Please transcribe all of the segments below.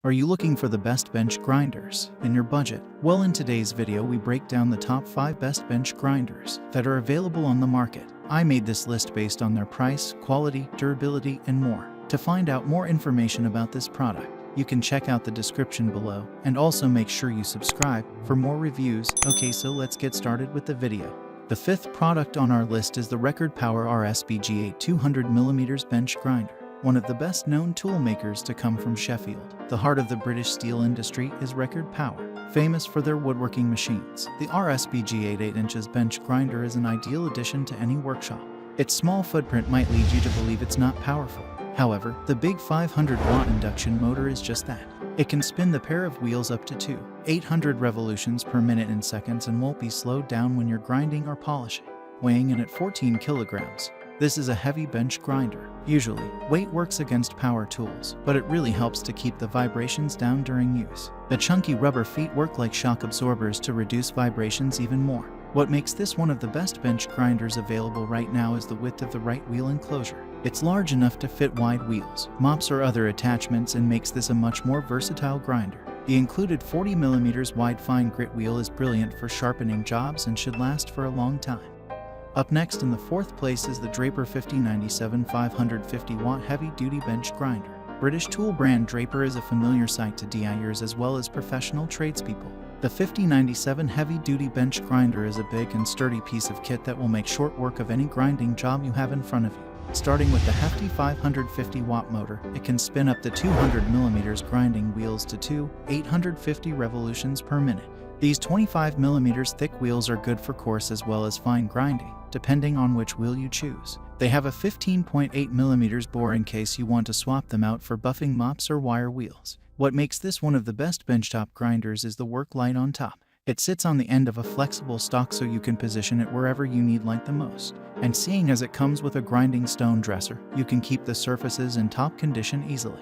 Are you looking for the best bench grinders in your budget? Well, in today's video we break down the top 5 best bench grinders that are available on the market. I made this list based on their price, quality, durability, and more. To find out more information about this product, you can check out the description below, and also make sure you subscribe for more reviews. Okay, so let's get started with the video. The 5th product on our list is the Record Power RSBG8 200mm bench grinder. One of the best known tool makers to come from Sheffield. The heart of the British steel industry is Record Power, famous for their woodworking machines. The RSBG8 8" bench grinder is an ideal addition to any workshop. Its small footprint might lead you to believe it's not powerful. However, the big 500-watt induction motor is just that. It can spin the pair of wheels up to 800 revolutions per minute in seconds and won't be slowed down when you're grinding or polishing. Weighing in at 14 kilograms. This is a heavy bench grinder. Usually, weight works against power tools, but it really helps to keep the vibrations down during use. The chunky rubber feet work like shock absorbers to reduce vibrations even more. What makes this one of the best bench grinders available right now is the width of the right wheel enclosure. It's large enough to fit wide wheels, mops, or other attachments, and makes this a much more versatile grinder. The included 40mm wide fine grit wheel is brilliant for sharpening jobs and should last for a long time. Up next in the 4th place is the Draper 5097 550-watt heavy-duty bench grinder. British tool brand Draper is a familiar sight to DIYers as well as professional tradespeople. The 5097 heavy-duty bench grinder is a big and sturdy piece of kit that will make short work of any grinding job you have in front of you. Starting with the hefty 550-watt motor, it can spin up to 200mm grinding wheels to 850 revolutions per minute. These 25mm thick wheels are good for coarse as well as fine grinding, depending on which wheel you choose. They have a 15.8mm bore in case you want to swap them out for buffing mops or wire wheels. What makes this one of the best benchtop grinders is the work light on top. It sits on the end of a flexible stalk so you can position it wherever you need light the most. And seeing as it comes with a grinding stone dresser, you can keep the surfaces in top condition easily.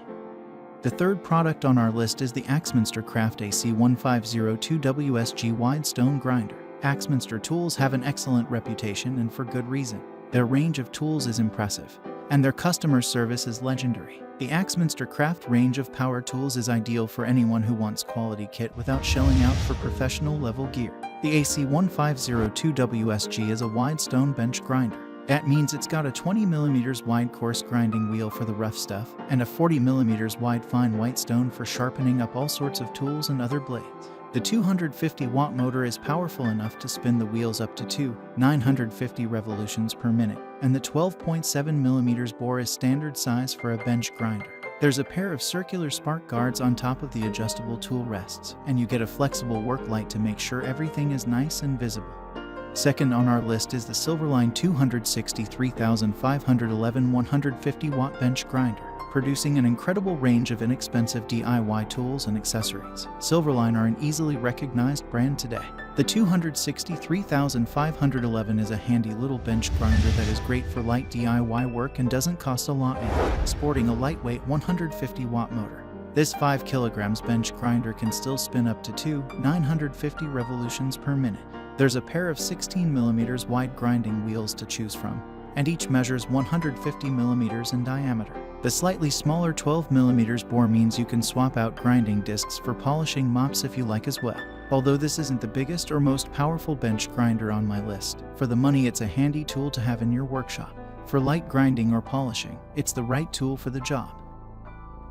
The 3rd product on our list is the Axminster Craft AC1502 WSG Wide Stone Grinder. Axminster tools have an excellent reputation, and for good reason. Their range of tools is impressive, and their customer service is legendary. The Axminster Craft range of power tools is ideal for anyone who wants quality kit without shelling out for professional level gear. The AC1502 WSG is a wide stone bench grinder. That means it's got a 20mm wide coarse grinding wheel for the rough stuff, and a 40mm wide fine white stone for sharpening up all sorts of tools and other blades. The 250-watt motor is powerful enough to spin the wheels up to 950 revolutions per minute, and the 12.7mm bore is standard size for a bench grinder. There's a pair of circular spark guards on top of the adjustable tool rests, and you get a flexible work light to make sure everything is nice and visible. Second on our list is the Silverline 263,511 150-watt bench grinder, producing an incredible range of inexpensive DIY tools and accessories. Silverline are an easily recognized brand today. The 263,511 is a handy little bench grinder that is great for light DIY work and doesn't cost a lot either, sporting a lightweight 150-watt motor. This 5 kilograms bench grinder can still spin up to 950 revolutions per minute. There's a pair of 16mm wide grinding wheels to choose from, and each measures 150mm in diameter. The slightly smaller 12mm bore means you can swap out grinding discs for polishing mops if you like as well. Although this isn't the biggest or most powerful bench grinder on my list, for the money it's a handy tool to have in your workshop. For light grinding or polishing, it's the right tool for the job.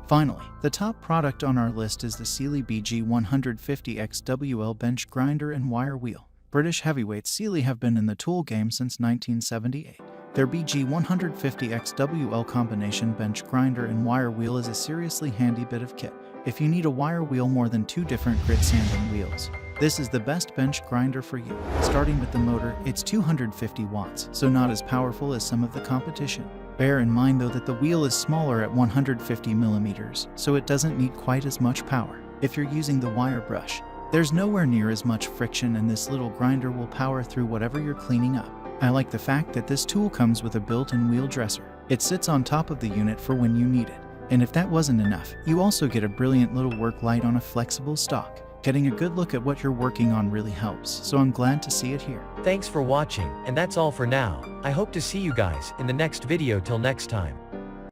Finally, the top product on our list is the CELY BG150XWL bench grinder and wire wheel. British heavyweights CELY have been in the tool game since 1978. Their BG150XWL combination bench grinder and wire wheel is a seriously handy bit of kit. If you need a wire wheel more than 2 different grit sanding wheels, this is the best bench grinder for you. Starting with the motor, it's 250 watts, so not as powerful as some of the competition. Bear in mind though that the wheel is smaller at 150mm, so it doesn't need quite as much power. If you're using the wire brush, there's nowhere near as much friction, and this little grinder will power through whatever you're cleaning up. I like the fact that this tool comes with a built-in wheel dresser. It sits on top of the unit for when you need it. And if that wasn't enough, you also get a brilliant little work light on a flexible stalk. Getting a good look at what you're working on really helps, so I'm glad to see it here. Thanks for watching, and that's all for now. I hope to see you guys in the next video. Till next time.